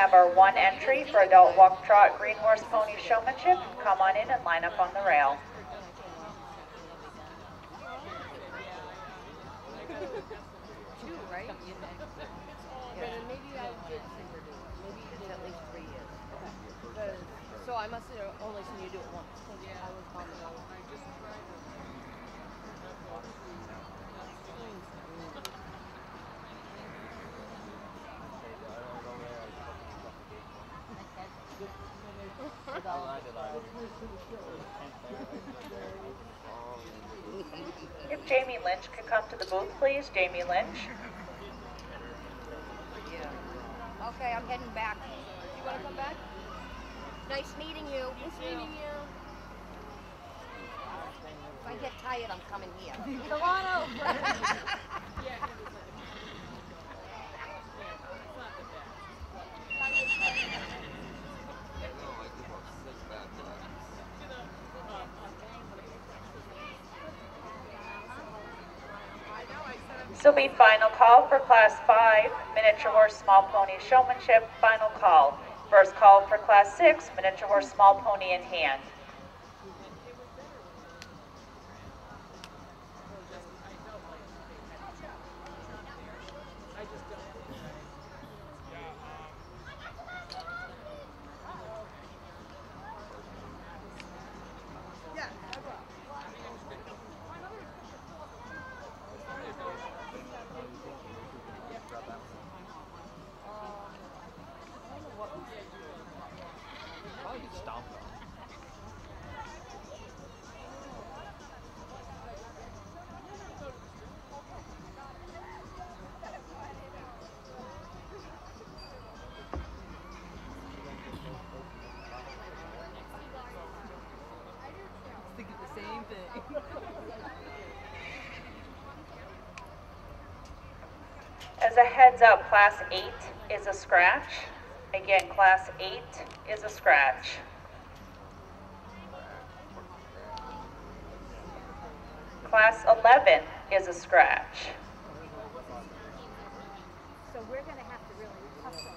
have our one entry for adult walk trot green horse pony showmanship. Come on in and line up on the rail. Two, right? Yeah. Maybe I did see her do it. Maybe you did at least 3 years. Okay. So I must have only seen you do it once. Yeah. I was on the road. If Jamie Lynch could come to the booth, please. Jamie Lynch. Yeah. Okay, I'm heading back. You want to come back? Nice meeting you. Nice meeting you. If I get tired, I'm coming here. Come on over. This will be final call for Class 5, Miniature Horse Small Pony Showmanship, final call. First call for Class 6, Miniature Horse Small Pony in Hand. As a heads up, Class 8 is a scratch. Again, Class 8 is a scratch. Class 11 is a scratch. So we're going to have to really hustle.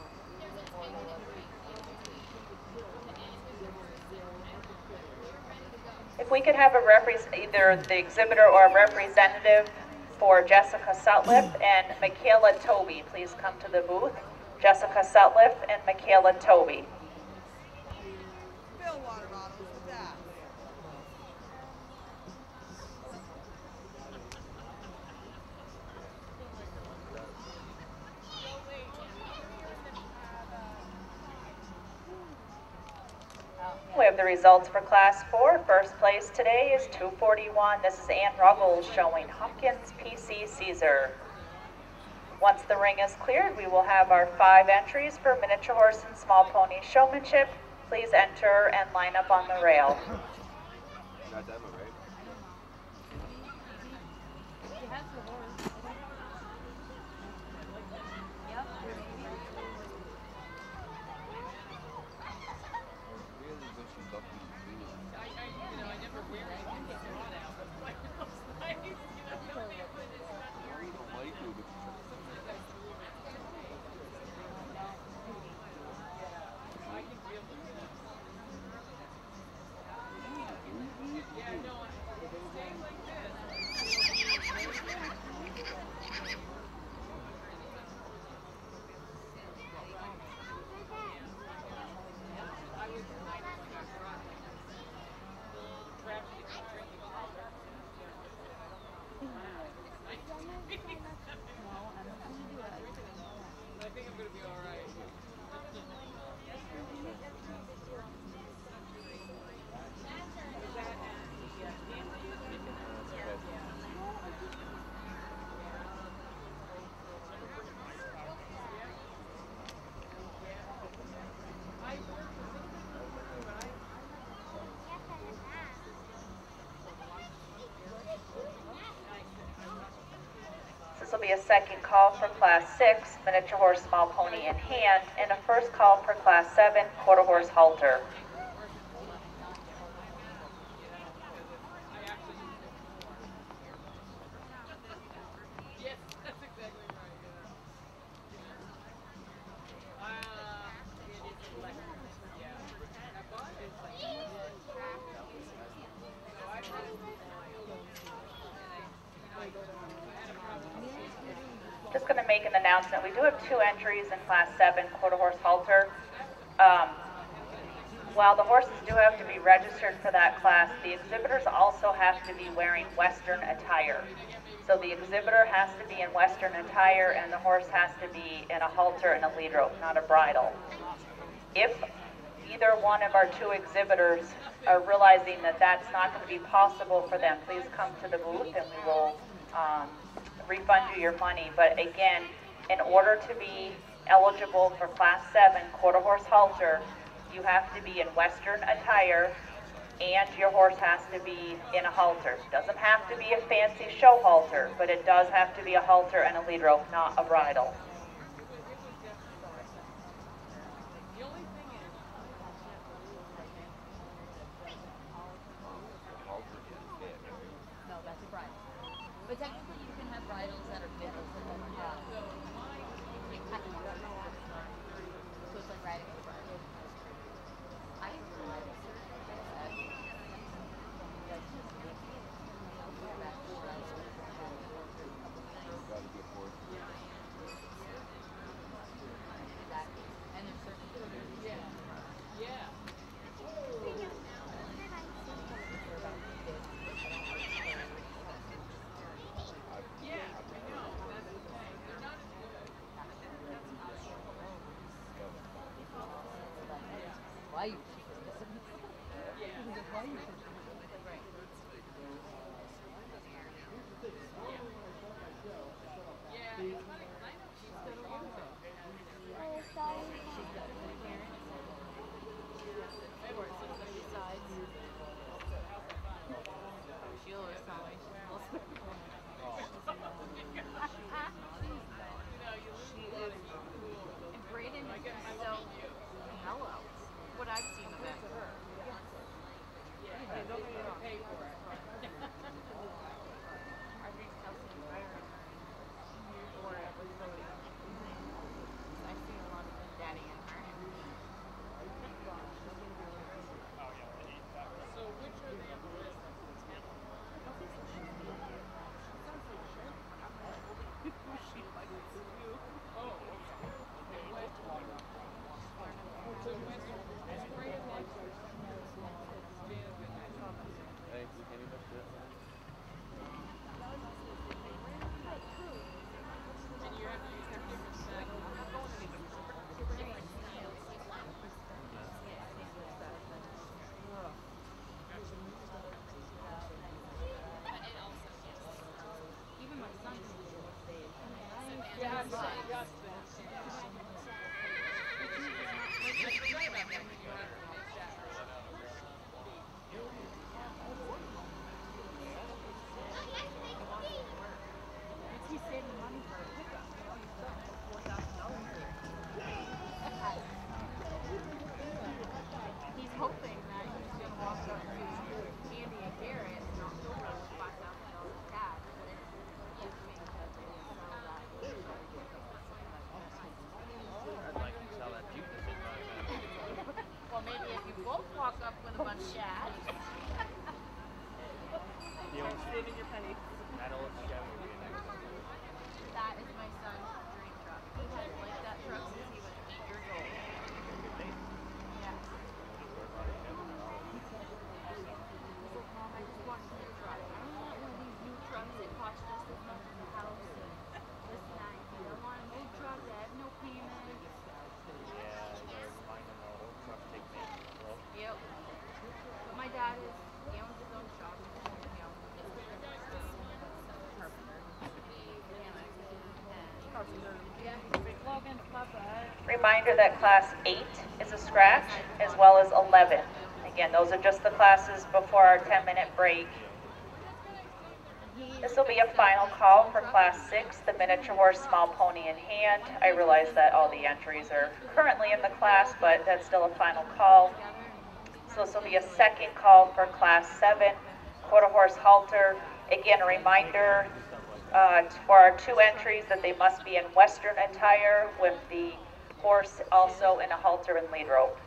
If we could have a either the exhibitor or a representative for Jessica Sutliff and Michaela Toby, please come to the booth. Jessica Sutliff and Michaela Toby. Fill water bottles with that. We have the results for Class 4. First place today is 241. This is Ann Ruggles showing Humpkins PC Caesar. Once the ring is cleared, we will have our 5 entries for Miniature Horse and Small Pony Showmanship. Please enter and line up on the rail. This will be a second call for Class 6, Miniature Horse Small Pony in Hand, and a first call for Class 7, Quarter Horse Halter. Just going to make an announcement. We do have 2 entries in Class 7 quarter horse halter. While the horses do have to be registered for that class, the exhibitors also have to be wearing Western attire. So the exhibitor has to be in Western attire and the horse has to be in a halter and a lead rope, not a bridle. If either one of our 2 exhibitors are realizing that that's not going to be possible for them, please come to the booth and we will refund you your money. But again, in order to be eligible for Class 7 quarter horse halter, you have to be in Western attire and your horse has to be in a halter. Doesn't have to be a fancy show halter, but it does have to be a halter and a lead rope, not a bridle. No, that's a bridle. But technically you can have bridles that are bigger than so it's like riding a bridle. I prefer riding. And there's certain why you what I've seen of it. That is my son's dream truck. He has liked that truck since he was 8 years old. Yeah. He's like, Mom, I just want a new truck. I don't want one of these new trucks that cost just as much as the house and this and that. I want an old truck that has no payments. Yep. But my dad he owns his own shop. Reminder that Class 8 is a scratch, as well as 11. Again, those are just the classes before our 10-minute break. This will be a final call for Class 6, the miniature horse, small pony in hand. I realize that all the entries are currently in the class, but that's still a final call. So this will be a second call for Class 7, quarter horse halter. Again, a reminder for our 2 entries that they must be in Western attire, with the horse also in a halter and lead rope.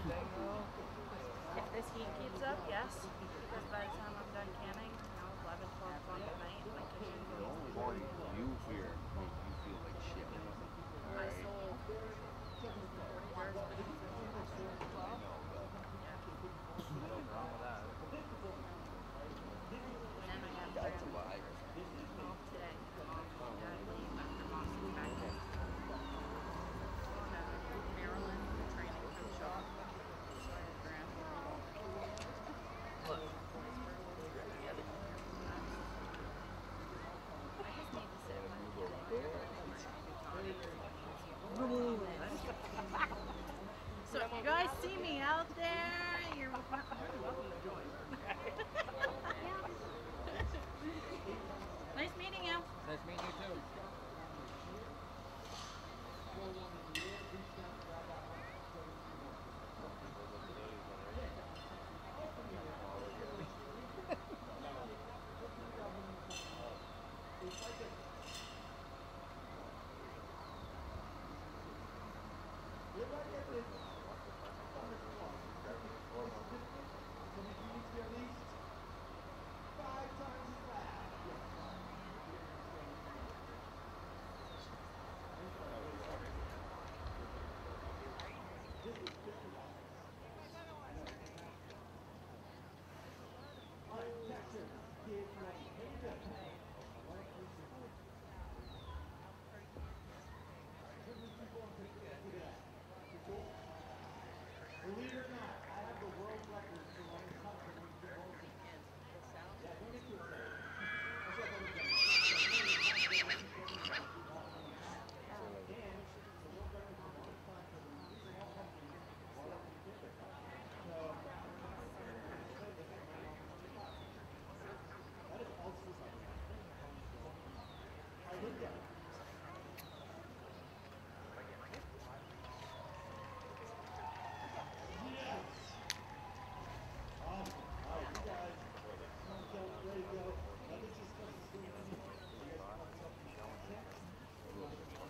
If this heat keeps up, yes. Because by the time I'm done canning, 11, 12 o'clock at night, my kitchen The only morning you hear make you feel like shit. I sold 40 jars of beans at 12. Nothing wrong with that. And then I have That's a lie. off today. I'm off that leave after Moss is back in. Going to Maryland for training for the shop. So I had Graham. Look. I just need to sit with my So if you guys see me out there, you're welcome to join. Nice meeting you. Nice meeting you too.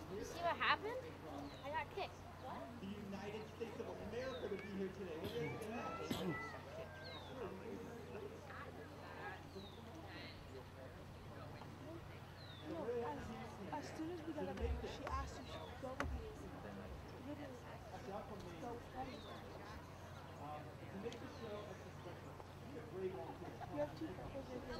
You see what happened? I got kicked. What? The United States of America to be here today. What do you think of that? No, as soon as we got up there, she asked if she could go with me. Literally, go home. You have two photos in here.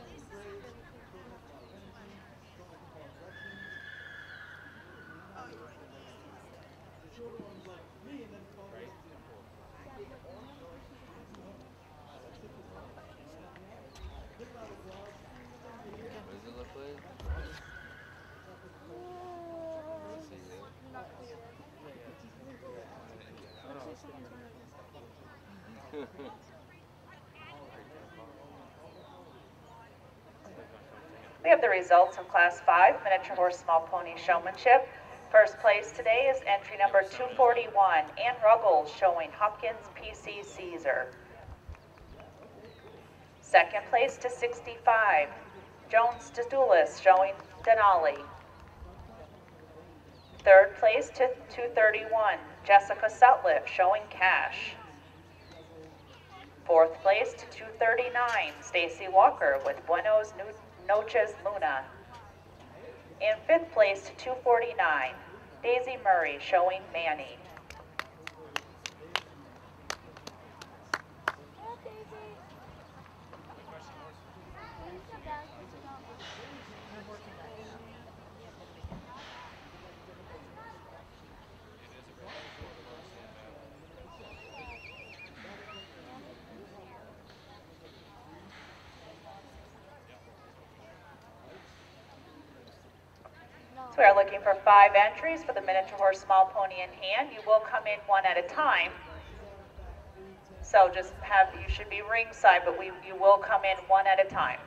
What does it look like? Not clear. Let's say someone's gonna We have the results of Class 5 Miniature Horse Small Pony Showmanship. First place today is entry number 241, Ann Ruggles, showing Hopkins PC Caesar. Second place to 65, Jones Dedulis, showing Denali. Third place to 231, Jessica Sutliff, showing Cash. Fourth place to 239, Stacy Walker with Buenos Noches Luna. In fifth place to 249, Daisy Murray, showing Manny. Hello, Daisy. Sit down. So we are looking for 5 entries for the Miniature Horse Small Pony in Hand. You will come in one at a time. So just you should be ringside, but you will come in one at a time.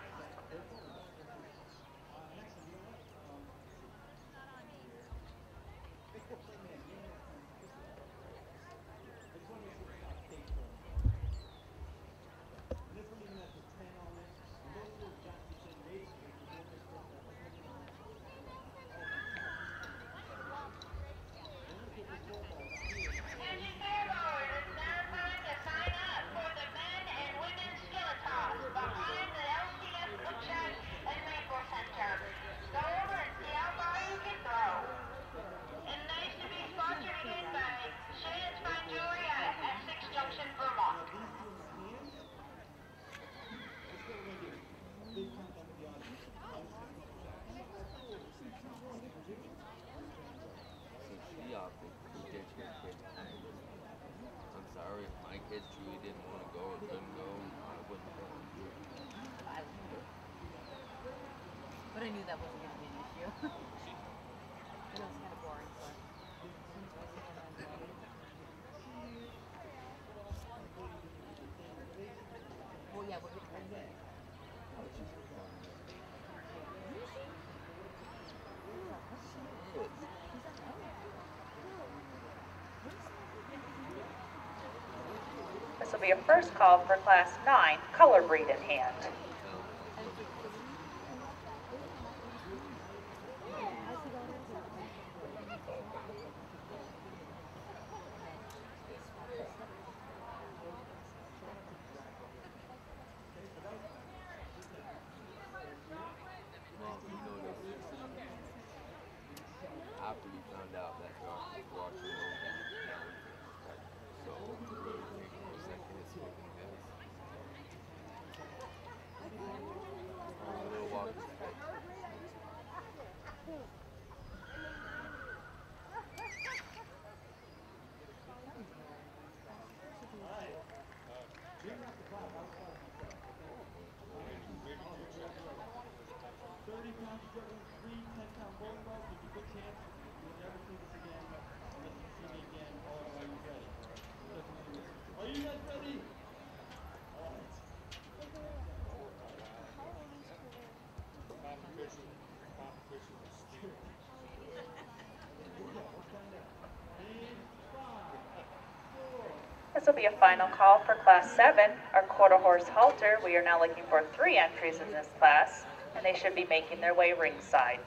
kids truly didn't want to go or couldn't go, I wouldn't go. But I knew that wasn't going to be an issue. It was kind of boring, but well, yeah, we're good. This will be a first call for Class 9, color breed in hand. After we found out that Josh was watching Logan, so we really taking no second his fucking guys. A little walk is good. Are you guys ready? This will be a final call for Class 7, our quarter horse halter. We are now looking for 3 entries in this class, and they should be making their way ringside.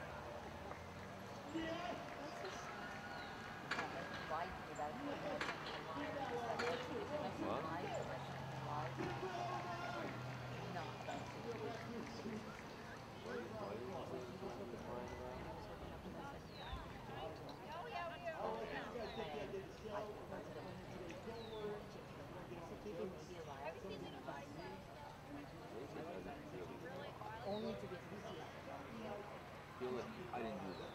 Skillet, I didn't do that.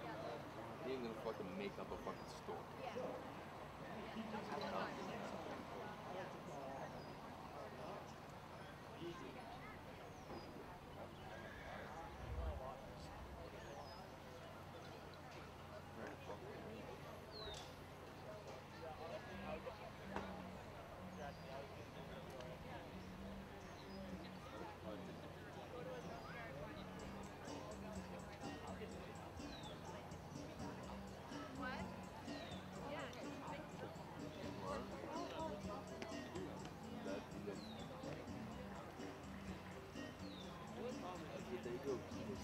He ain't gonna fucking make up a fucking story.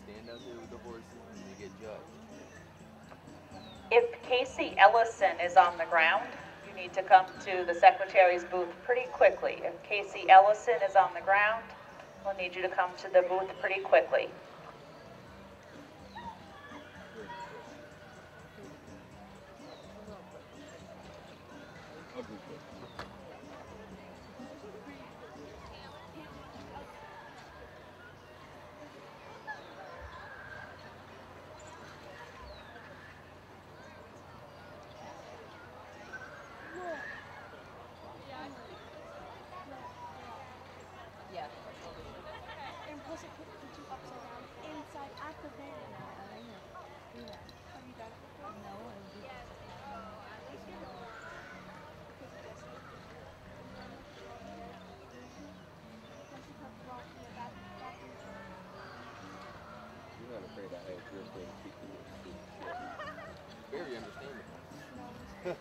Stand out there with the horses and they get judged. If Casey Ellison is on the ground, you need to come to the secretary's booth pretty quickly. If Casey Ellison is on the ground, we'll need you to come to the booth pretty quickly. And plus it puts the 2 upside down inside at the van. Have you done it before? No. You're not afraid I had your afraid to speak to you. Very understandable.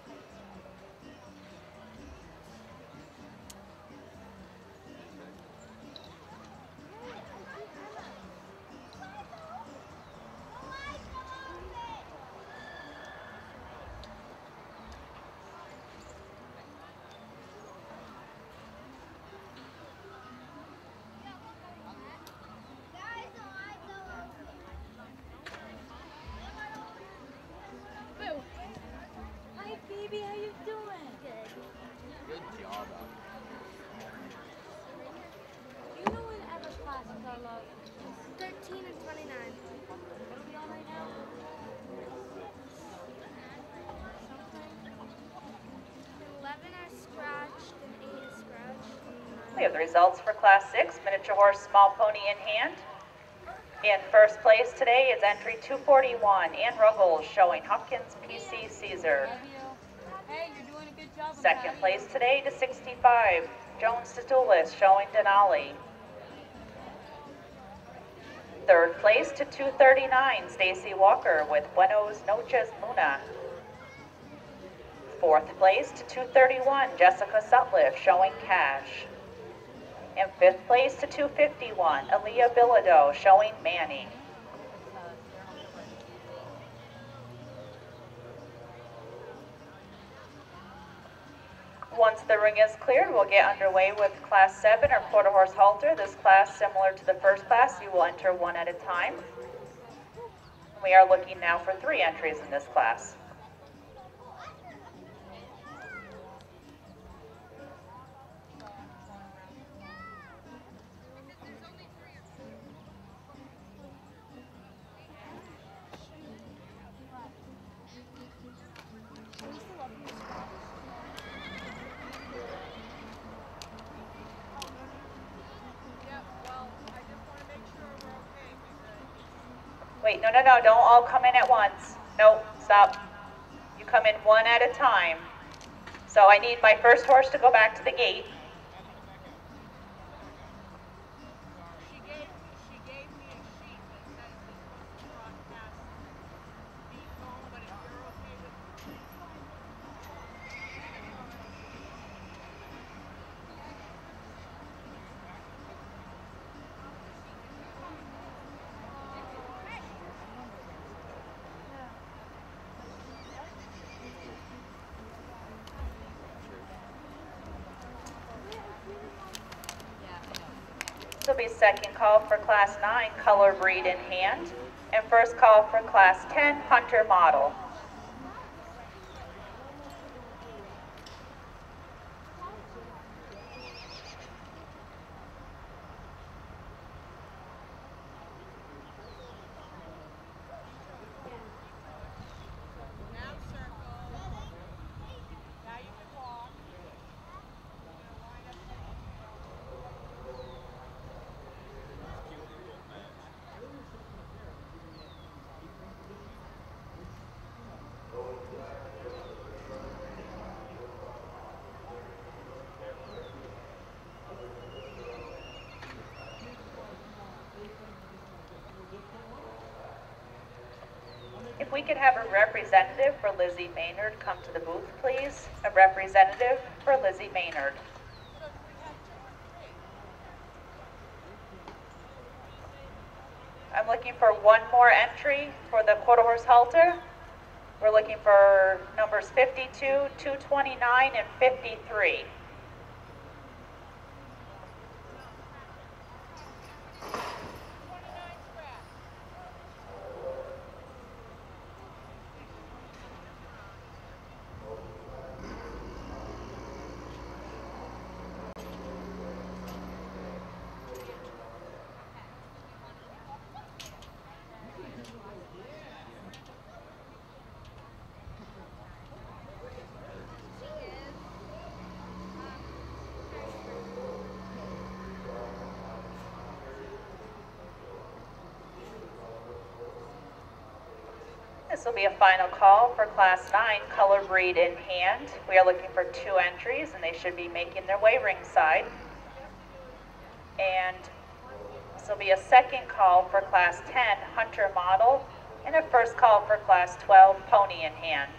Hi, baby. How you doing? Good. Good job, Al. You know when Eva's classes are low? 13 and 29. What are we on right now? Something. 11 are scratched and 8 is scratched. We have the results for Class 6, miniature horse, small pony in hand. In first place today is entry 241, Ann Ruggles, showing Hopkins PC Caesar. Hey, you're doing a good job. Second place today to 65, Jones Statulis, showing Denali. Third place to 239, Stacy Walker with Buenos Noches Luna. Fourth place to 231, Jessica Sutliff, showing Cash. And fifth place to 251, Aaliyah Bilodeau, showing Manny. Once the ring is cleared, we'll get underway with Class 7 or quarter horse halter. This class, similar to the first class, you will enter one at a time. We are looking now for 3 entries in this class. Wait, no, don't all come in at once. Nope, stop. You come in one at a time. So I need my first horse to go back to the gate. She gave me a sheet that says this broadcast be phone, but if you're okay with This will be second call for Class 9, color breed in hand, and first call for Class 10, hunter model. now circle. Now you can walk. If we could have a representative for Lizzie Maynard come to the booth, please. A representative for Lizzie Maynard. I'm looking for one more entry for the quarter horse halter. We're looking for numbers 52, 229, and 53. This will be a final call for Class 9, color breed in hand. We are looking for 2 entries, and they should be making their way ringside. And this will be a second call for Class 10, hunter model, and a first call for Class 12, pony in hand.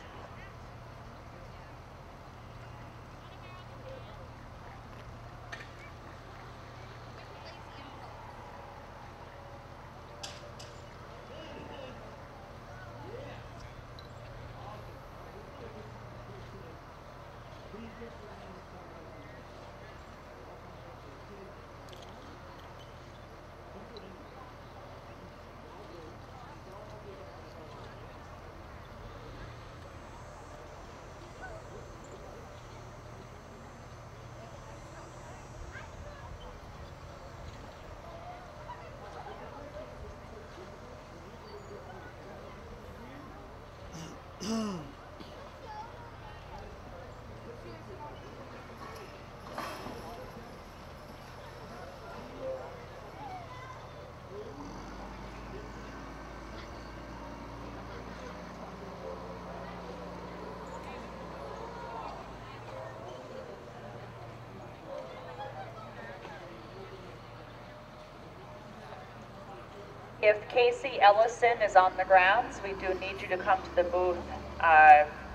If Casey Ellison is on the grounds, we do need you to come to the booth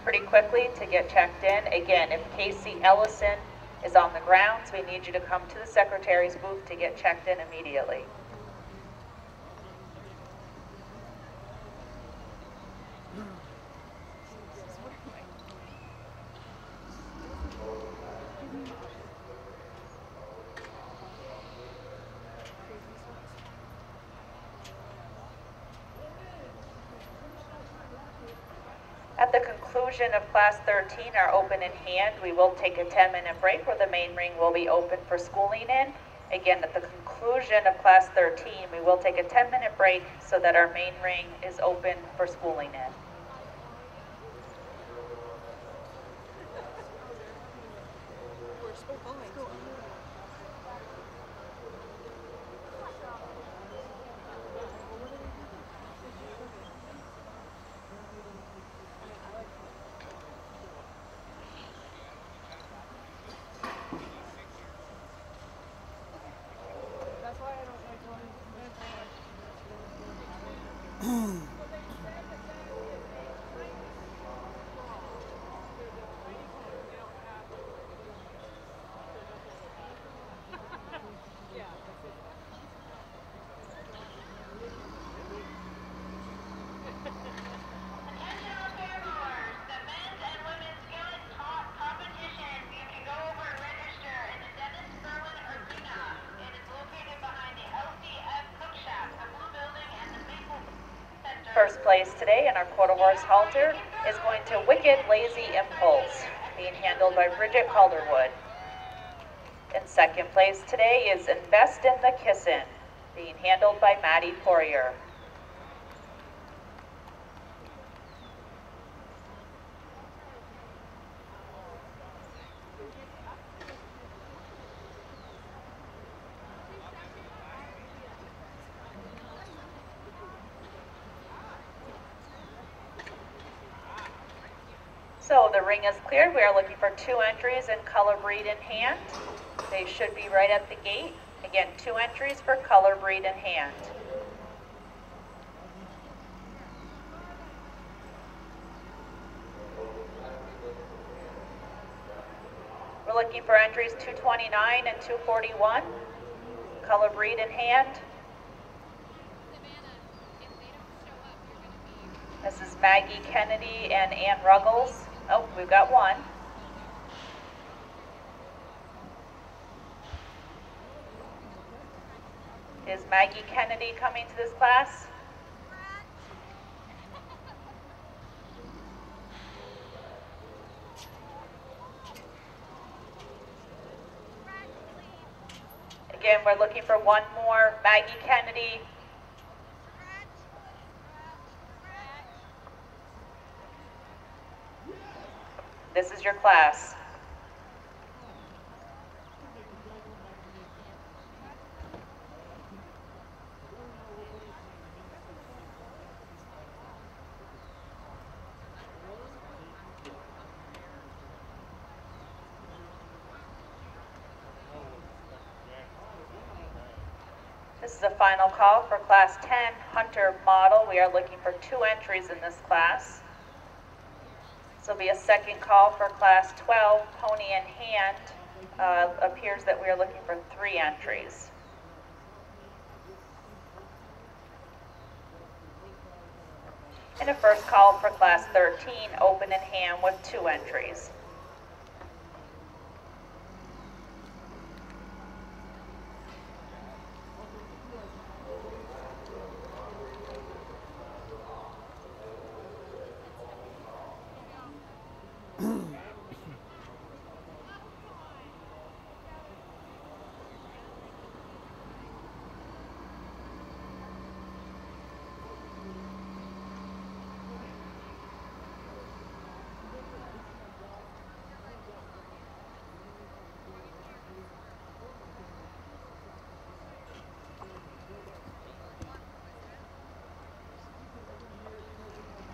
pretty quickly to get checked in. Again, if Casey Ellison is on the grounds, we need you to come to the secretary's booth to get checked in immediately. At the conclusion of Class 13, our open in hand, we will take a 10-minute break where the main ring will be open for schooling in. Again, at the conclusion of Class 13, we will take a 10-minute break so that our main ring is open for schooling in. First place today in our quarter horse halter is going to Wicked Lazy Impulse, being handled by Bridget Calderwood. In second place today is Invest in the Kissin', being handled by Maddie Poirier. So the ring is cleared. We are looking for 2 entries in color breed in hand. They should be right at the gate. Again, 2 entries for color breed in hand. We're looking for entries 229 and 241, color breed in hand. This is Maggie Kennedy and Ann Ruggles. Oh, we've got one. Is Maggie Kennedy coming to this class? Again, we're looking for one more. Maggie Kennedy. This is your class. This is a final call for Class 10 Hunter Model. We are looking for 2 entries in this class. This will be a second call for Class 12 Pony in Hand. Appears that we are looking for 3 entries. And a first call for Class 13 Open in Hand with 2 entries.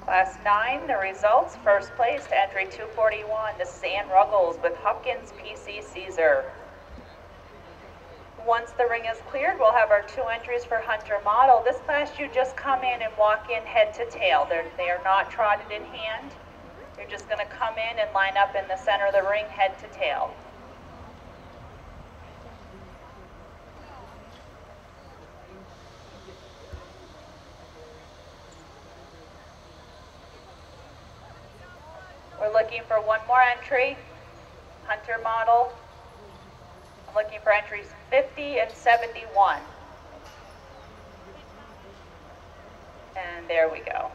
Class 9, the results, first place to entry 241. This is Ann Ruggles with Hopkins PC Caesar. Once the ring is cleared, we'll have our 2 entries for Hunter Model. This class, you just come in and walk in head to tail. They are not trotted in hand. You're just going to come in and line up in the center of the ring head to tail. We're looking for one more entry, Hunter Model. I'm looking for entries 50 and 71. And there we go.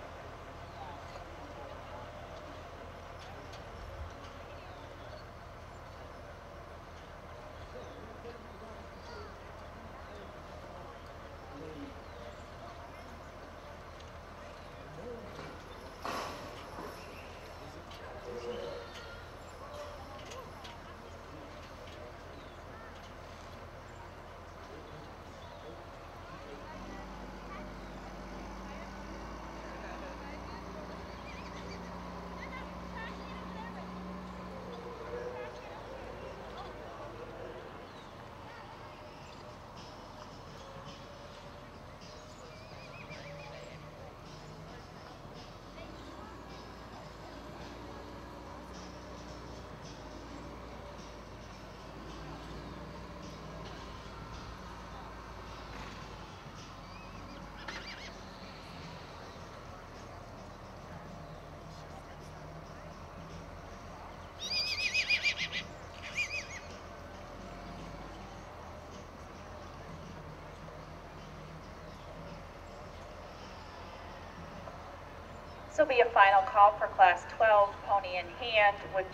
This will be a final call for Class 12, Pony in Hand, which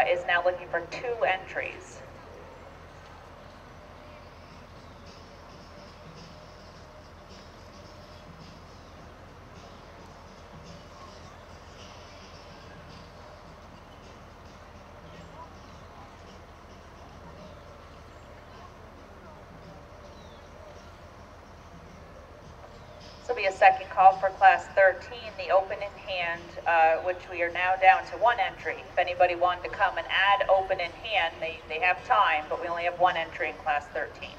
is now looking for 2 entries. This will be a second call for Class 13, the Open in Hand, which we are now down to 1 entry. If anybody wanted to come and add Open in Hand, they have time, but we only have 1 entry in Class 13.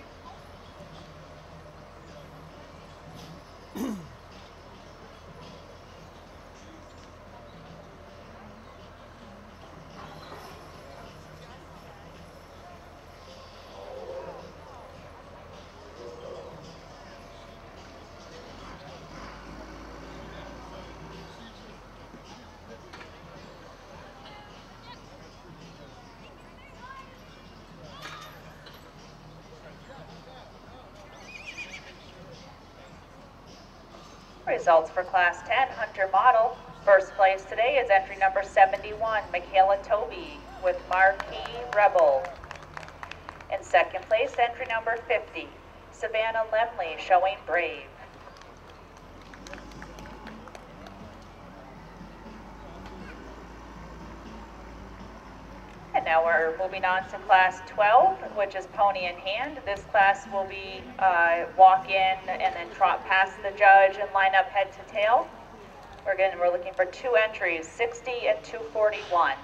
Results for Class 10, Hunter Model. First place today is entry number 71, Michaela Toby with Marquee Rebel. In second place, entry number 50, Savannah Lemley showing Brave. And now we're moving on to Class 12, which is Pony in Hand. This class will be walk in and then trot past the judge and line up head to tail. We're looking for 2 entries, 60 and 241.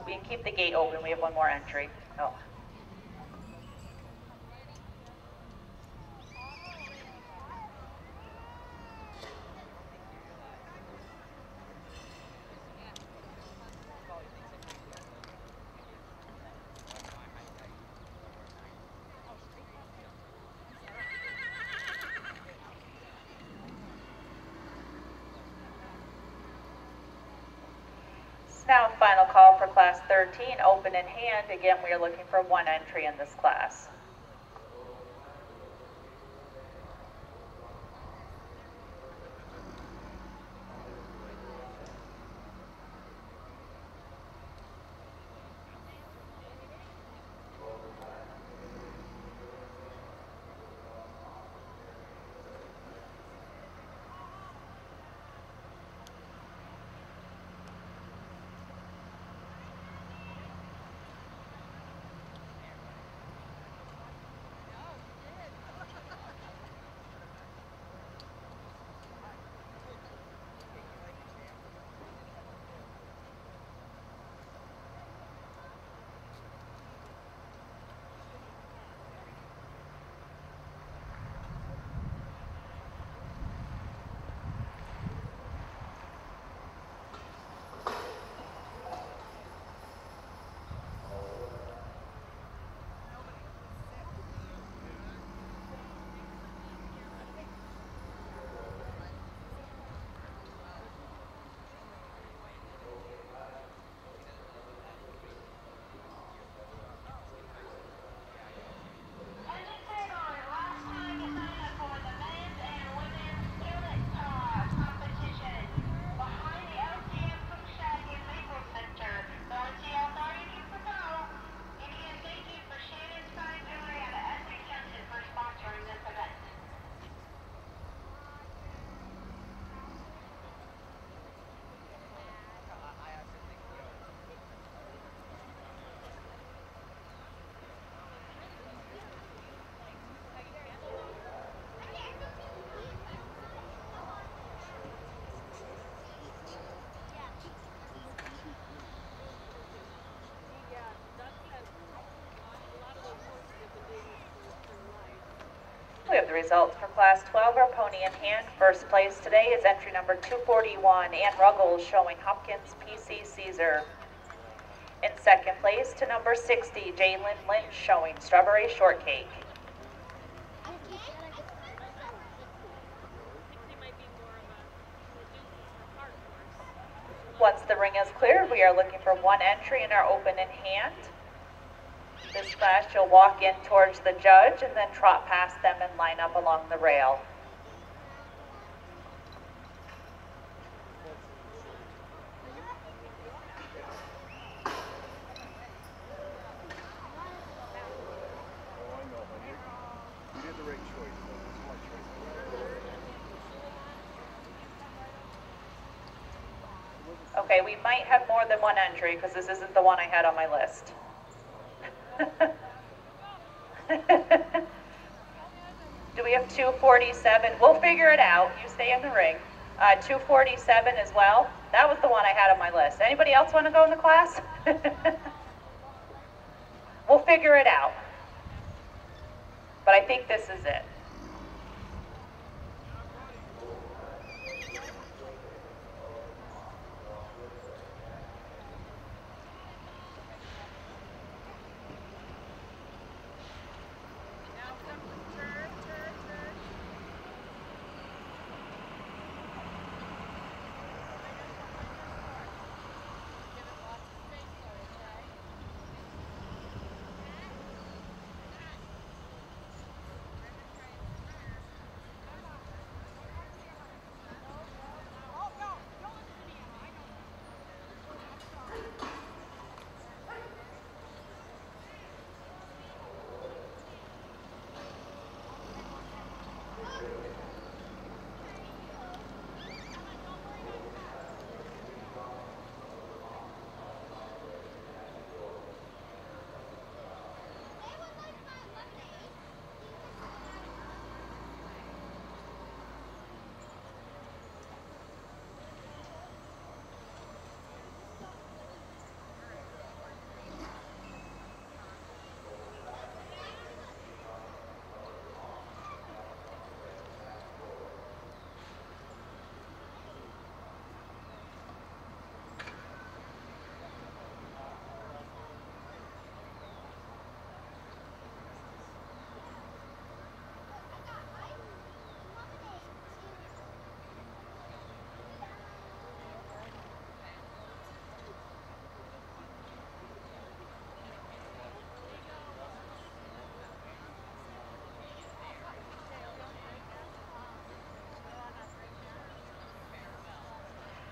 We can keep the gate open. We have 1 more entry. Oh. Now, final call for Class 13, Open in Hand. Again, we are looking for 1 entry in this class. results for Class 12 are pony in hand. First place today is entry number 241, Ann Ruggles, showing Hopkins PC Caesar. In second place to number 60, Jalen Lynch, showing Strawberry Shortcake. Once the ring is cleared, we are looking for one entry in our open in hand. This class, you'll walk in towards the judge and then trot past them and line up along the rail. Okay, we might have more than one entry because this isn't the one I had on my list. Do we have 247? We'll figure it out. You stay in the ring. 247 as well. That was the one I had on my list. Anybody else want to go in the class? We'll figure it out. But I think this is it.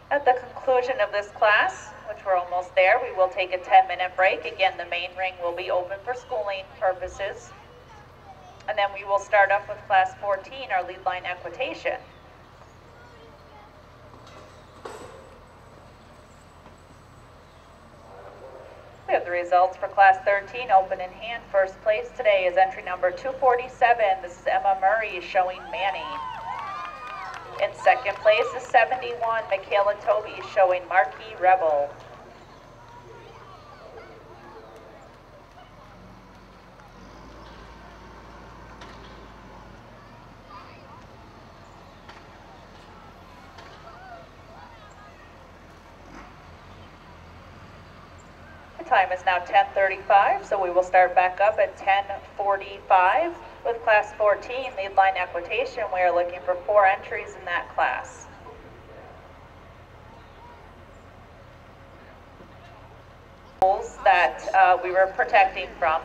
At the conclusion of this class, which we're almost there, we will take a 10-minute break. Again, the main ring will be open for schooling purposes. And then we will start up with Class 14, our lead line equitation. We have the results for Class 13, open in hand. First place today is entry number 247. This is Emma Murray, showing Manny. In second place is 71, Michaela Toby, showing Marquis Rebel. The time is now 10:35, so we will start back up at 10:45. With Class 14, lead line equitation, we are looking for 4 entries in that class. That we were protecting from,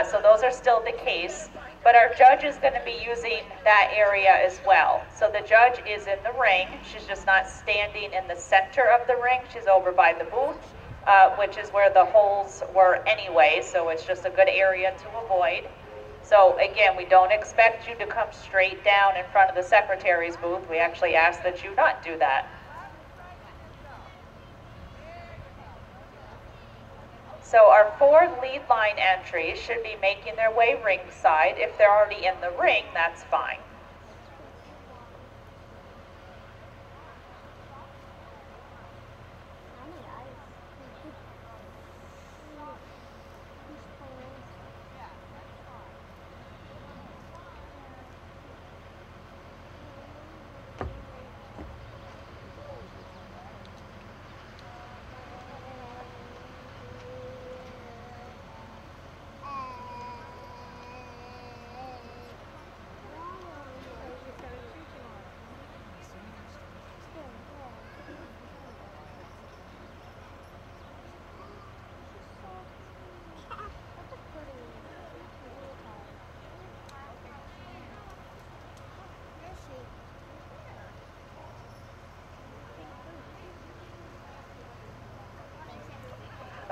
so those are still the case, but our judge is going to be using that area as well. So the judge is in the ring. She's just not standing in the center of the ring. She's over by the booth, which is where the holes were anyway, so it's just a good area to avoid. So again, we don't expect you to come straight down in front of the secretary's booth. We actually ask that you not do that. So our 4 lead line entries should be making their way ringside. If they're already in the ring, that's fine.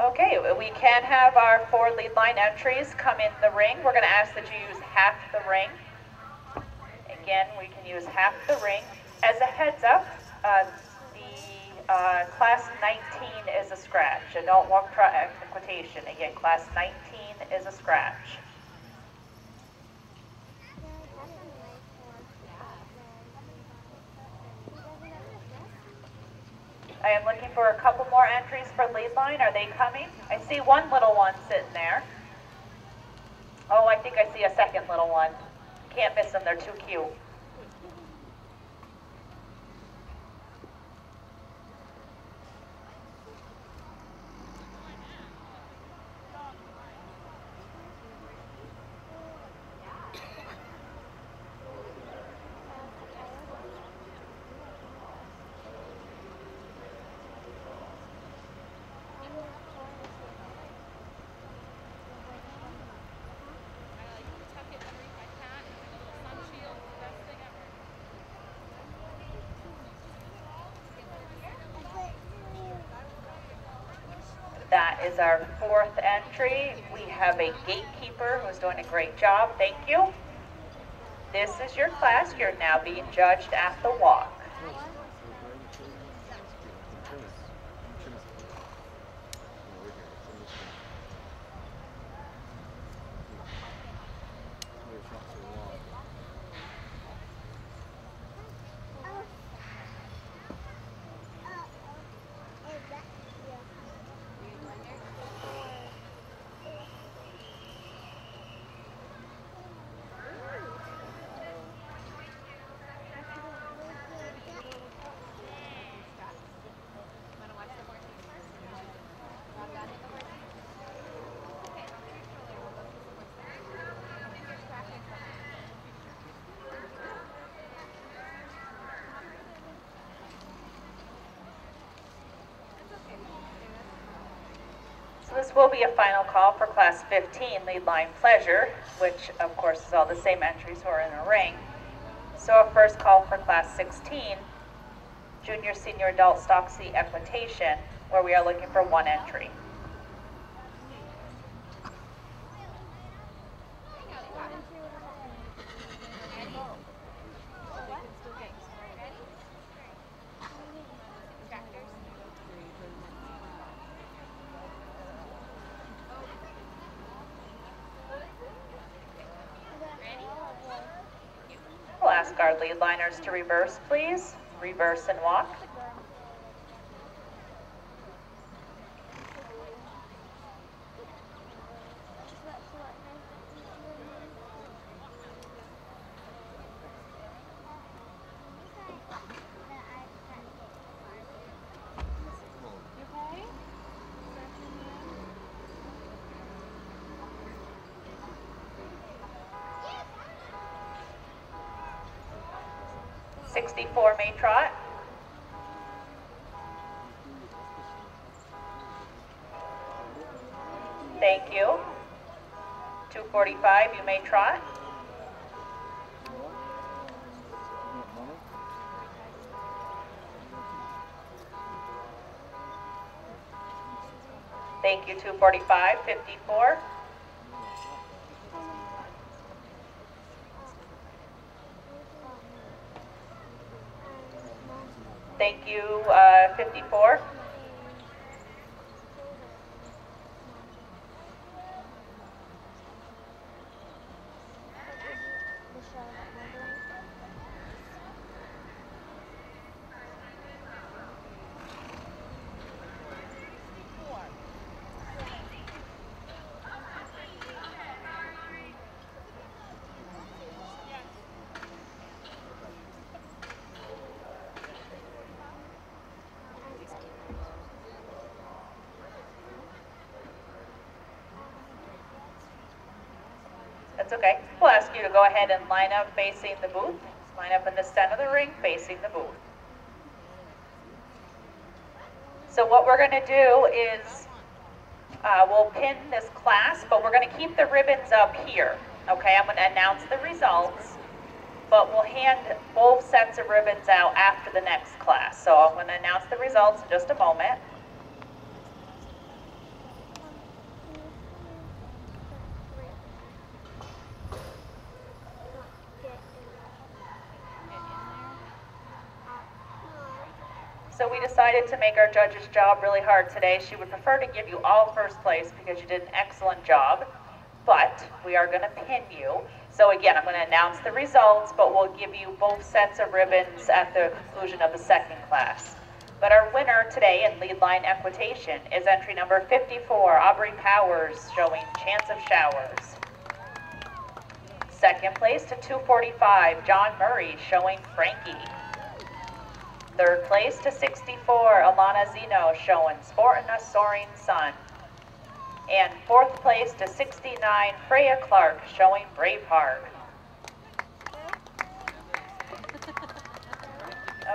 Okay, we can have our 4 lead line entries come in the ring. We're going to ask that you use half the ring. Again, we can use half the ring. As a heads up, the class 19 is a scratch. Adult walk trot equitation. Again, class 19 is a scratch. I am looking for a couple more entries for lead line. Are they coming? I see one little one sitting there. Oh, I think I see a second little one. Can't miss them, they're too cute. That is our 4th entry. We have a gatekeeper who's doing a great job. Thank you. This is your class. You're now being judged at the walk. So this will be a final call for class 15, lead line pleasure, which of course is all the same entries who are in a ring. So a first call for class 16, junior, senior, adult Stocksy equitation, where we are looking for 1 entry. We'll ask our lead liners to reverse, please. Reverse and walk. .64 may trot. Thank you. 2:45, you may trot. Thank you, 2:45, 54. Thank you, 54. That's okay. We'll ask you to go ahead and line up facing the booth. Line up in the center of the ring facing the booth. So what we're going to do is we'll pin this class, but we're going to keep the ribbons up here. Okay, I'm going to announce the results, but we'll hand both sets of ribbons out after the next class. So I'm going to announce the results in just a moment. we decided to make our judge's job really hard today. She would prefer to give you all first place because you did an excellent job, but we are going to pin you. So again, I'm going to announce the results, but we'll give you both sets of ribbons at the conclusion of the second class. But our winner today in lead line equitation is entry number 54, Aubrey Powers, showing Chance of Showers. Second place to 245, John Murray, showing Frankie. Third place to 64, Alana Zeno, showing Sportin' a Soaring Sun. And fourth place to 69, Freya Clark, showing Braveheart.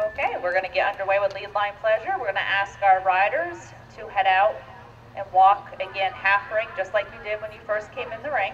Okay, we're going to get underway with lead line pleasure. We're going to ask our riders to head out and walk again half ring, just like you did when you first came in the ring.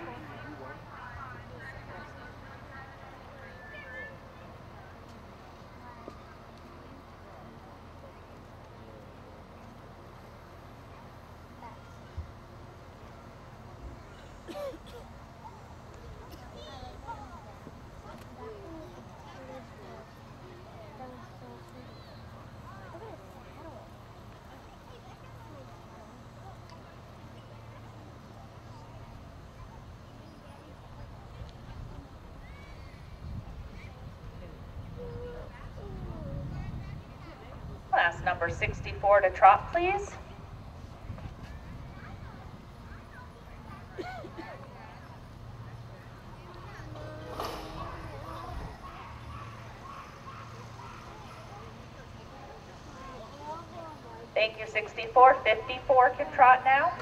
Class number 64 to trot, please. Thank you, 64. 54 can trot now.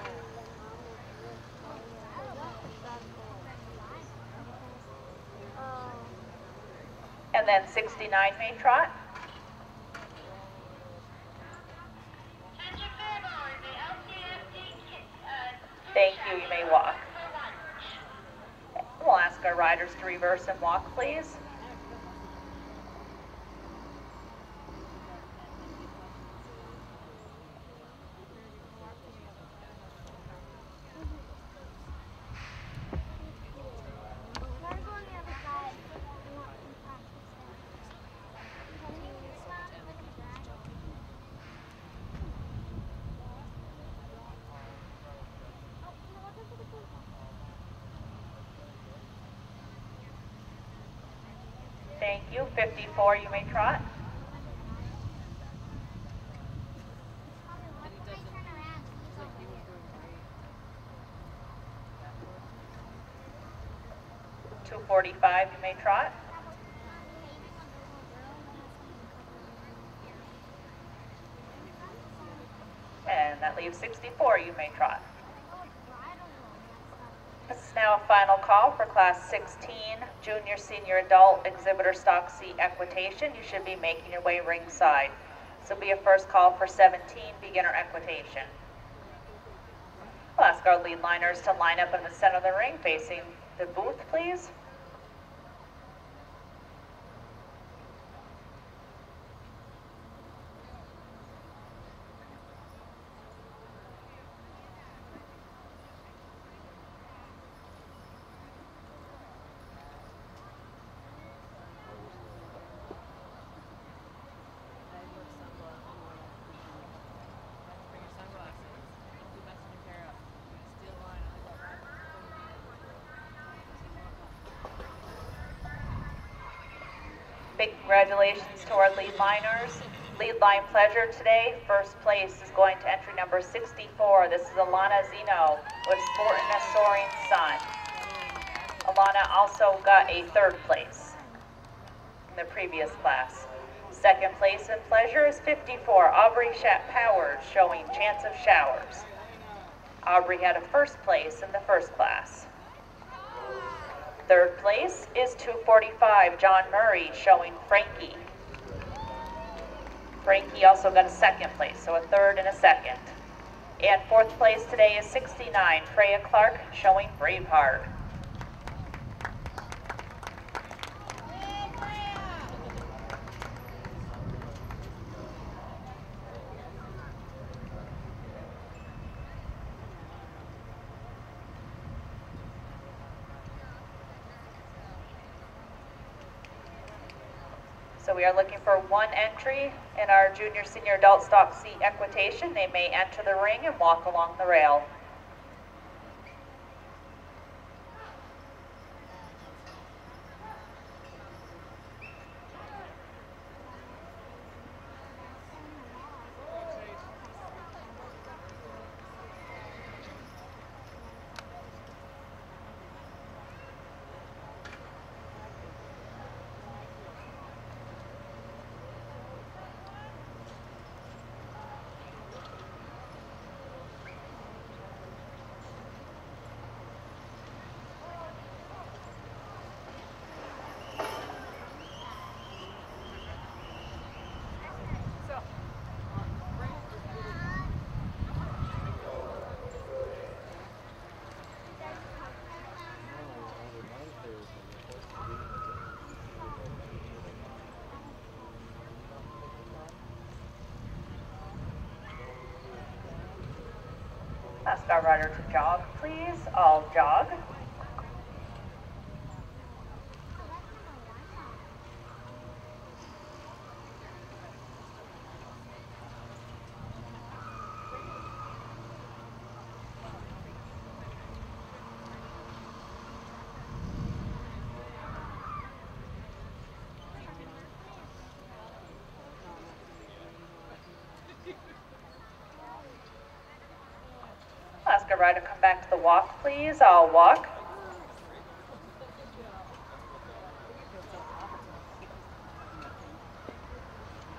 And then 69 may trot. Thank you, you may walk. We'll ask our riders to reverse and walk, please. Thank you. 54, you may trot. .245, you may trot. And that leaves 64, you may trot. This is now a final call for class 16, junior, senior, adult, exhibitor stock seat equitation. You should be making your way ringside. This will be a first call for 17, beginner equitation. We'll ask our lead liners to line up in the center of the ring facing the booth, please. Big congratulations to our lead liners. Lead line pleasure today. First place is going to entry number 64. This is Alana Zeno with Sportin' a Soaring Sun. Alana also got a third place in the previous class. Second place in pleasure is 54, Aubrey Powers, showing Chance of Showers. Aubrey had a first place in the first class. Third place is 245, John Murray, showing Frankie. Frankie also got a second place, so a third and a second. And fourth place today is 69, Freya Clark, showing Braveheart. So we are looking for one entry in our junior, senior, adult stock seat equitation. They may enter the ring and walk along the rail. Ask our rider to jog, please. All jog. Ask a rider to come back to the walk, please. I'll walk.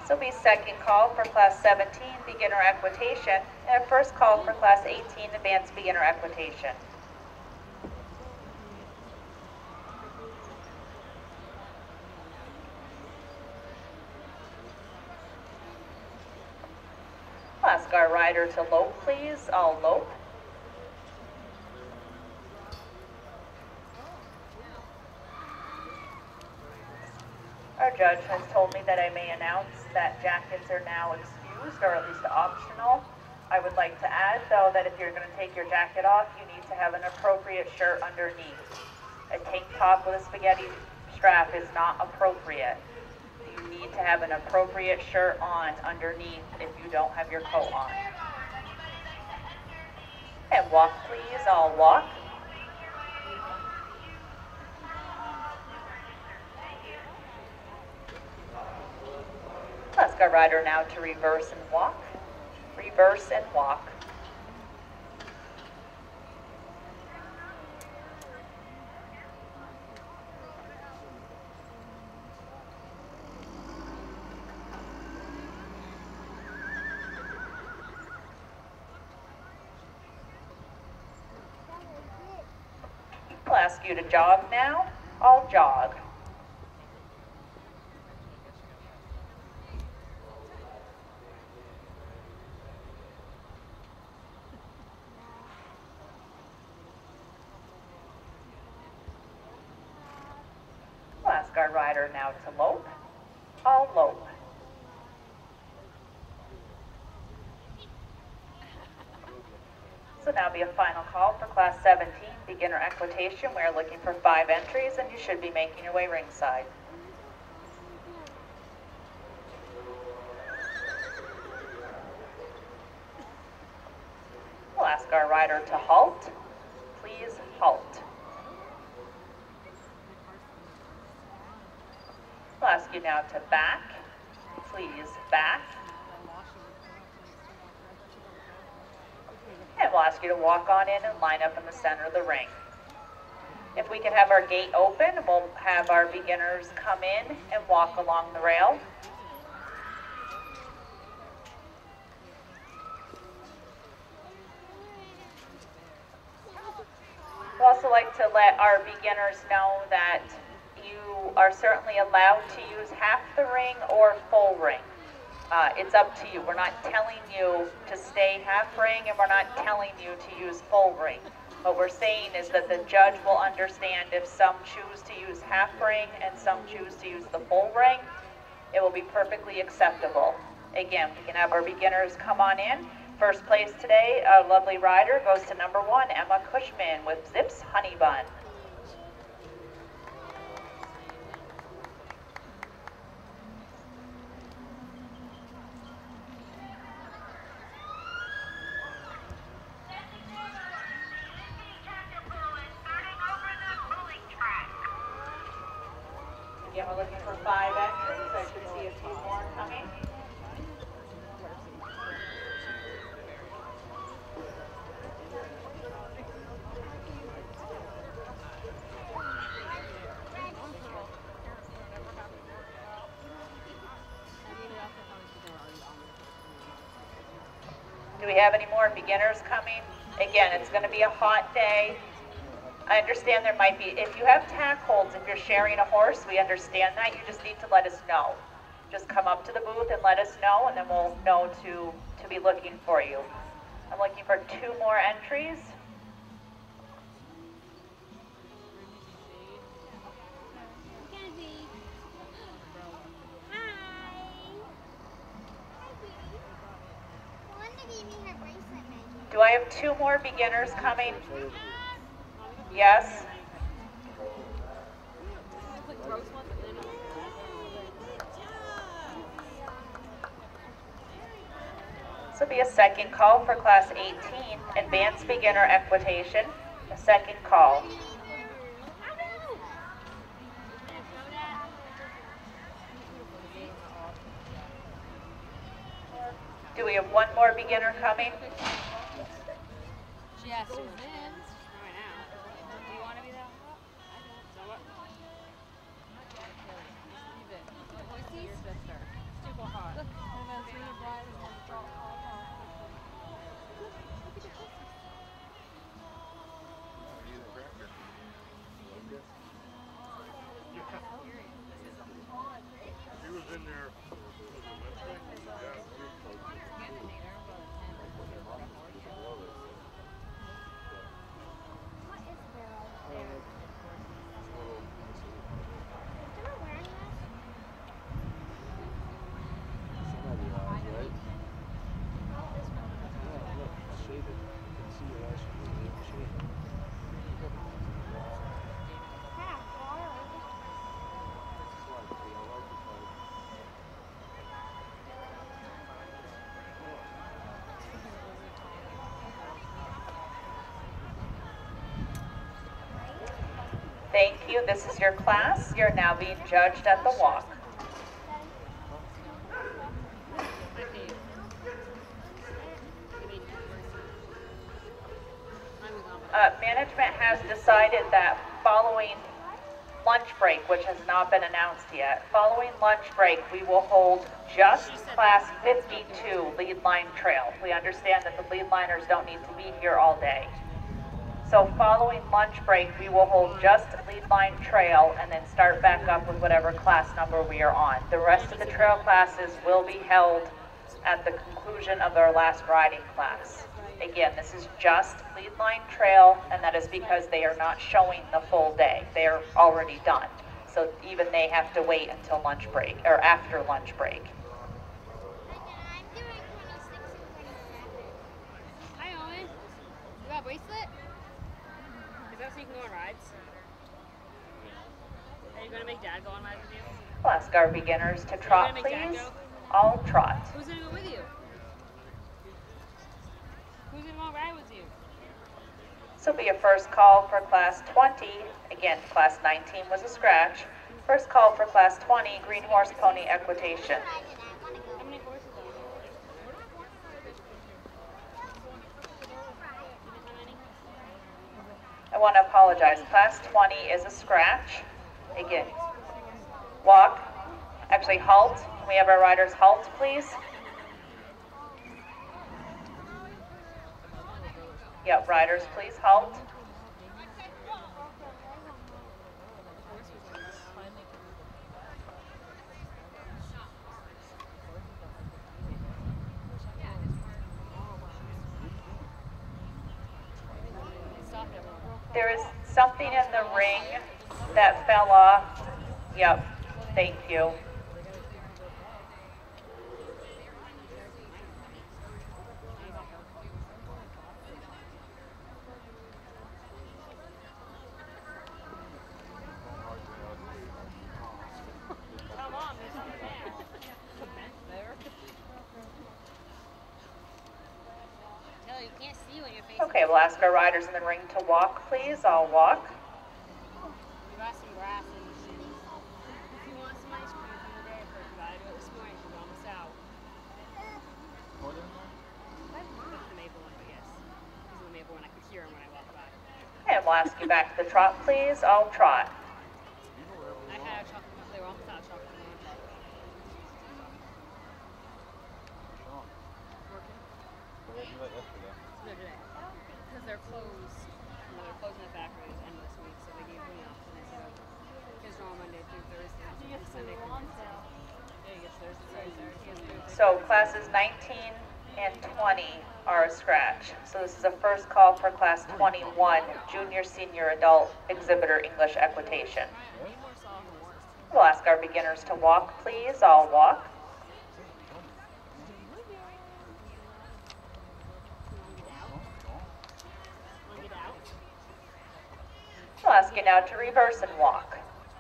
This will be second call for class 17, beginner equitation, and first call for class 18, advanced beginner equitation. Ask our rider to lope, please. I'll lope. Our judge has told me that I may announce that jackets are now excused, or at least optional. I would like to add, though, that if you're going to take your jacket off, you need to have an appropriate shirt underneath. A tank top with a spaghetti strap is not appropriate. You need to have an appropriate shirt on underneath if you don't have your coat on. And walk, please. I'll walk. Ask our rider now to reverse and walk. Reverse and walk. I'll ask you to jog now. I'll jog. We'll ask our rider now to lope. I'll lope. So now be a final call for class 17, beginner equitation. We're looking for 5 entries, and you should be making your way ringside. We'll ask our rider to halt. Please halt. We'll ask you now to back. Please back. And we'll ask you to walk on in and line up in the center of the ring. If we can have our gate open, we'll have our beginners come in and walk along the rail. We'd also like to let our beginners know that you are certainly allowed to use half the ring or full ring. It's up to you. We're not telling you to stay half ring, and we're not telling you to use full ring. What we're saying is that the judge will understand if some choose to use half ring and some choose to use the full ring. It will be perfectly acceptable. Again, we can have our beginners come on in. First place today, a lovely rider, goes to number 1, Emma Cushman with Zips Honey Bun. looking for 5 entries. I should see a few more coming. Do we have any more beginners coming? Again, it's going to be a hot day. I understand there might be, if you have tack holds, if you're sharing a horse, we understand that. You just need to let us know. Just come up to the booth and let us know, and then we'll know to be looking for you. I'm looking for 2 more entries. Do I have 2 more beginners coming? Yes? This will be a second call for class 18, advanced beginner equitation. A second call. Do we have 1 more beginner coming? She asked who's in. Right now. Do you want to be that hot? I don't. So what? Leave it. Voices? Your sister. Super hot. Look. And then see the bride is going to drop all off. Look at the kisses. He was in there. Thank you. This is your class. You're now being judged at the walk. Management has decided that following lunch break, which has not been announced yet, following lunch break we will hold just class 52 lead line trail. We understand that the lead liners don't need to be here all day. So following lunch break, we will hold just lead line trail and then start back up with whatever class number we are on. The rest of the trail classes will be held at the conclusion of our last riding class. Again, this is just lead line trail, and that is because they are not showing the full day. They are already done. So even they have to wait until lunch break, or after lunch break. Hi, Owen. You got a bracelet? Is that so you can go on rides? Are you going to make Dad go on rides with you? We'll ask our beginners to trot, please. All trot. Who's going to go with you? Who's going to go on ride with you? This will be a first call for class 20. Again, class 19 was a scratch. First call for class 20, green horse pony equitation. How many horses are I want to apologize. Class 20 is a scratch. Again, walk. Actually, halt. Can we have our riders halt, please? Yep, riders, please halt. There is something in the ring that fell off. Yep, thank you. Okay, we'll ask our riders in the ring to walk, please. I'll walk. You got some grass in the shoes. If you want we'll ask you back to the trot, please. All trot. I had a chocolate. They were almost out of chocolate. Working? No, today. Because they're closed. No, they're closing the factories end of this week, so they gave me off. And they said, kids are on Monday through Thursday. Sunday through Wednesday. Yeah, you get Thursday, Thursday. So classes 19 and 20 are a scratch. So this is a first call for class 21, junior, senior, adult exhibitor English equitation. We'll ask our beginners to walk, please. All walk. We'll ask you now to reverse and walk.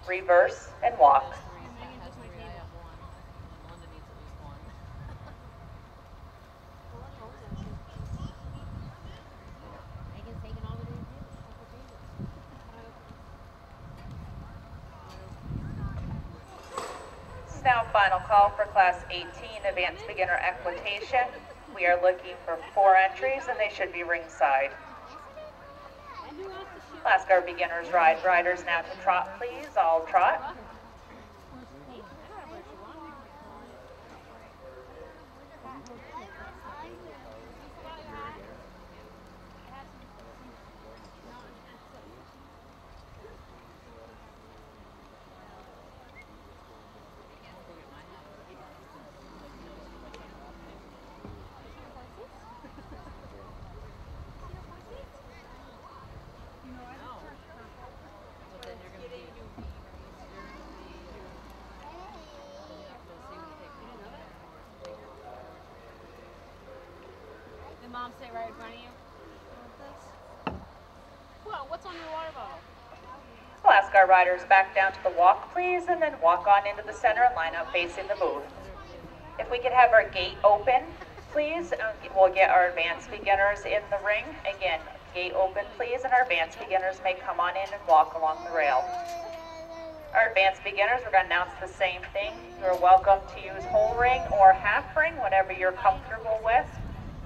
Reverse and walk. This is now final call for class 18, advanced beginner equitation. We are looking for 4 entries and they should be ringside. We'll ask our beginners riders now to trot, please. All trot. Mom stay right in front of you? Well, what's on your water bottle? We'll ask our riders back down to the walk, please, and then walk on into the center and line up facing the booth. If we could have our gate open, please, we'll get our advanced beginners in the ring. Again, gate open, please, and our advanced beginners may come on in and walk along the rail. Our advanced beginners, we're going to announce the same thing. You're welcome to use whole ring or half ring, whatever you're comfortable with.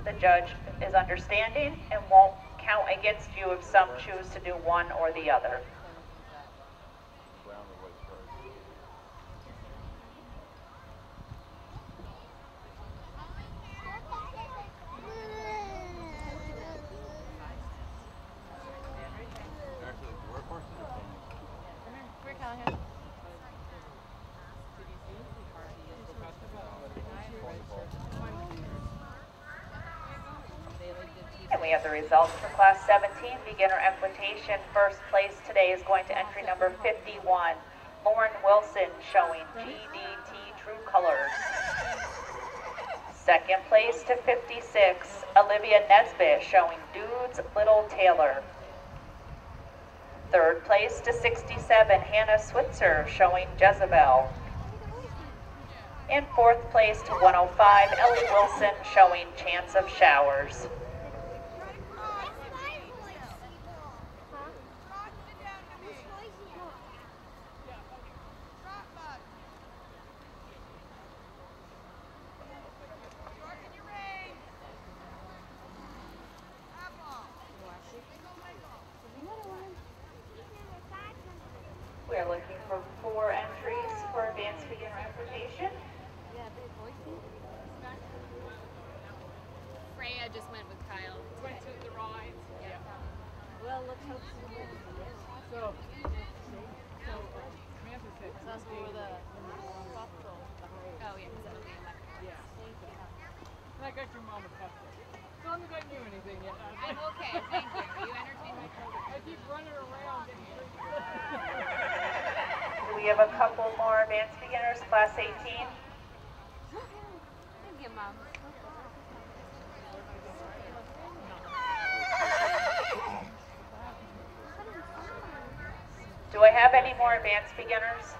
The judge is understanding and won't count against you if some choose to do one or the other. And we have the results for class 17, beginner equitation. First place today is going to entry number 51, Lauren Wilson, showing GDT True Colors. Second place to 56, Olivia Nesbitt, showing Dude's Little Tailor. Third place to 67, Hannah Switzer, showing Jezebel. And fourth place to 105, Ellie Wilson, showing Chance of Showers. We are looking for 4 entries for advanced beginner equitation. Freya just went with Kyle. Went to the rides. Yeah. Well, let's hope she wins. So Samantha said That's for the hospital. Oh, yeah, because that'll be electric. yeah. I got your mom a cupcake. So I haven't you anything yet. I'm okay, thank you. You entertain my I keep running around getting We have a couple more advanced beginners, class 18. Thank you, Mom. Do I have any more advanced beginners?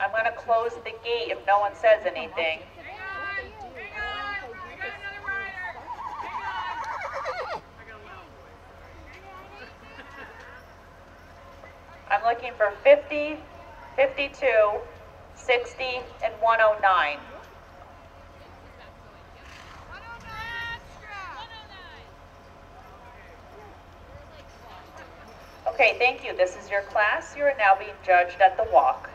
I'm going to close the gate if no one says anything. I'm looking for 50, 52, 60, and 109. Okay, thank you. This is your class. You are now being judged at the walk.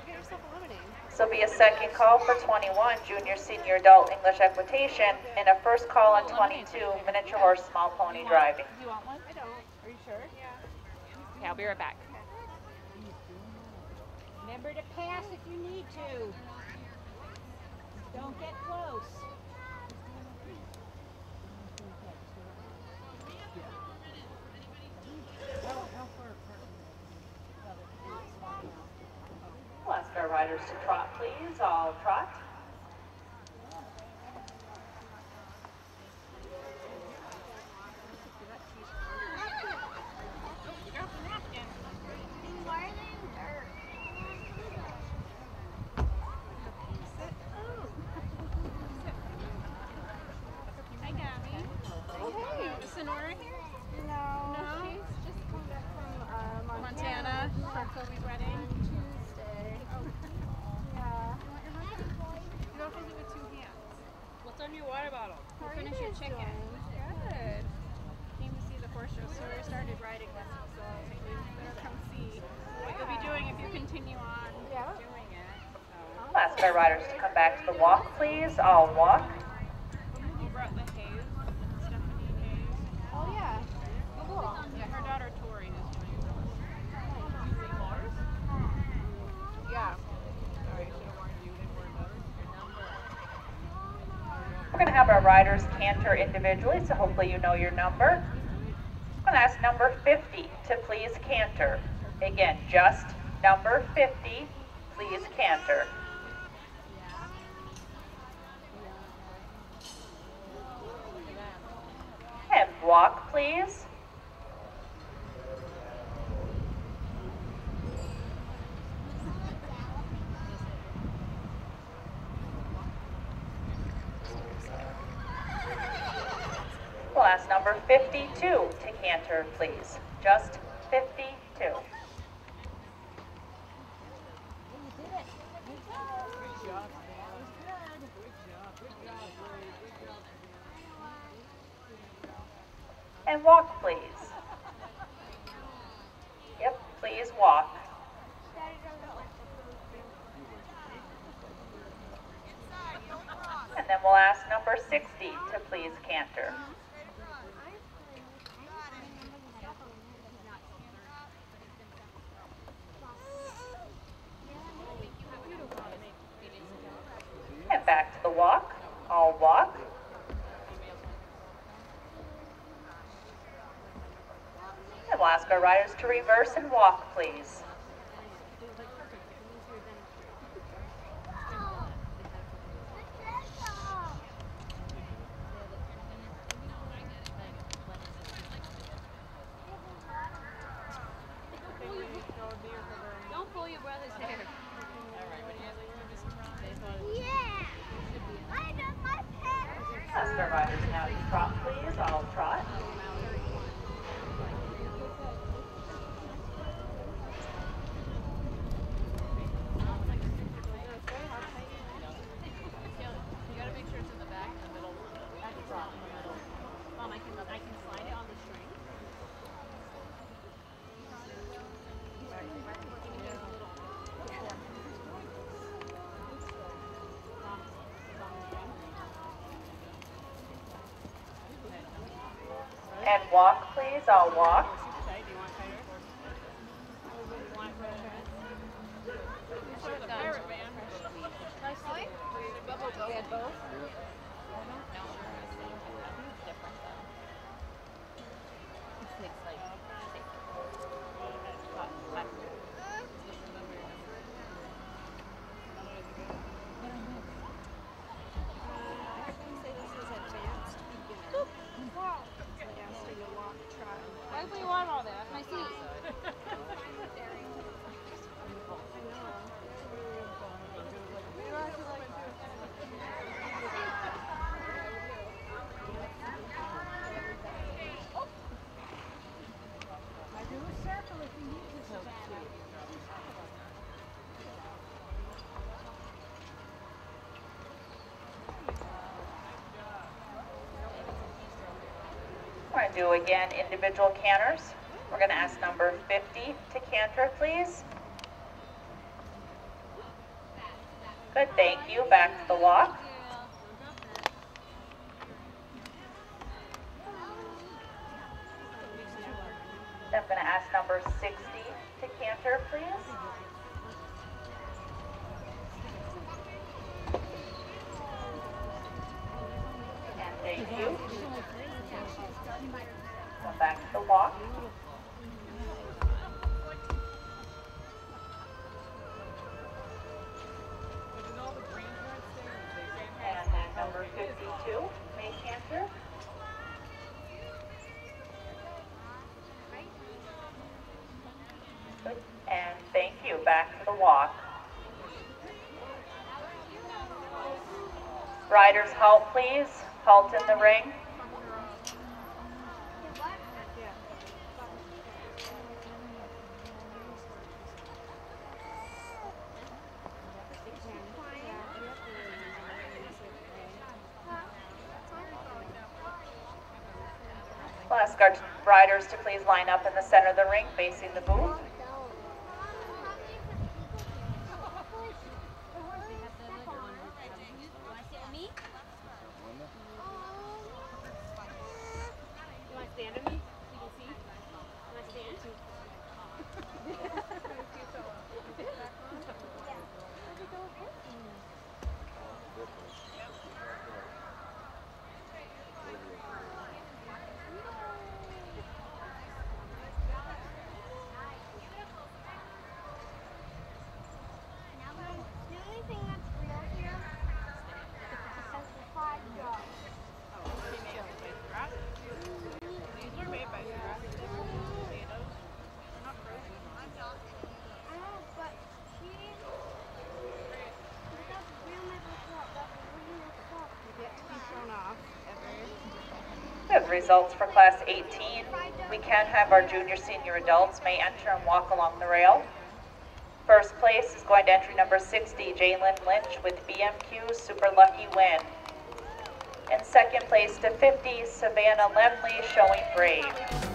Get yourself a lemonade. This will be a second call for 21, junior, senior, adult English equitation, and a first call on 22, miniature horse, small pony driving. Do you want one? I don't. Are you sure? Yeah. Okay, I'll be right back. Remember to pass if you need to. Don't get close. We'll ask our riders to trot, please. All trot. Why are they in dirt? Hi, Gabby. Oh, hey. Is Sonora here? No. No? She's just come back from Montana for Kobe's wedding. Tuesday. Yeah. You don't hold it with two hands. What's on your water bottle? How are Finish you your guys chicken. doing? Good. Came to see the horse show. So we started riding lessons, so we better come see what you'll be doing if you continue on Yeah. doing it. So. We'll ask our riders to come back to the walk, please. All walk. You brought the Hayes, Stephanie Hayes. Oh, yeah. Cool. Yeah, her daughter Tori is doing it. Yeah. Sorry, I should have warned you. Didn't worry about your number. We're going to have our riders canter individually, so hopefully you know your number. I'm going to ask number 50 to please canter. Again, just number 50, please canter. And walk, please. We'll ask number 52 to canter, please. Just 52. And walk, please. Yep, please walk. And then we'll ask number 60 to please canter. And back to the walk. All walk. And we'll ask our riders to reverse and walk, please. Don't pull your brother's hair. Yeah. I got my pen. Ask our riders now to trot, please. All trot. You gotta make sure it's in the back, in the middle. At the front, in the middle. Mom, I can slide it on the string. And walk, please. All walk. We had both. Why do you want all that? My seat. going to do again individual canters. We're going to ask number 50 to canter, please. Good, thank you. Back to the walk. I'm going to ask number 60 to canter, please. And thank you. Come back to the walk. And number 52 may canter. Good. And thank you. Back to the walk. Riders, halt, please. Halt in the ring. We'll ask our riders to please line up in the center of the ring facing the booth. We have the results for Class 18. We can have our junior, senior adults may enter and walk along the rail. First place is going to entry number 60, Jalen Lynch with BMQ Super Lucky Win. In second place to 50, Savannah Lemley showing Brave.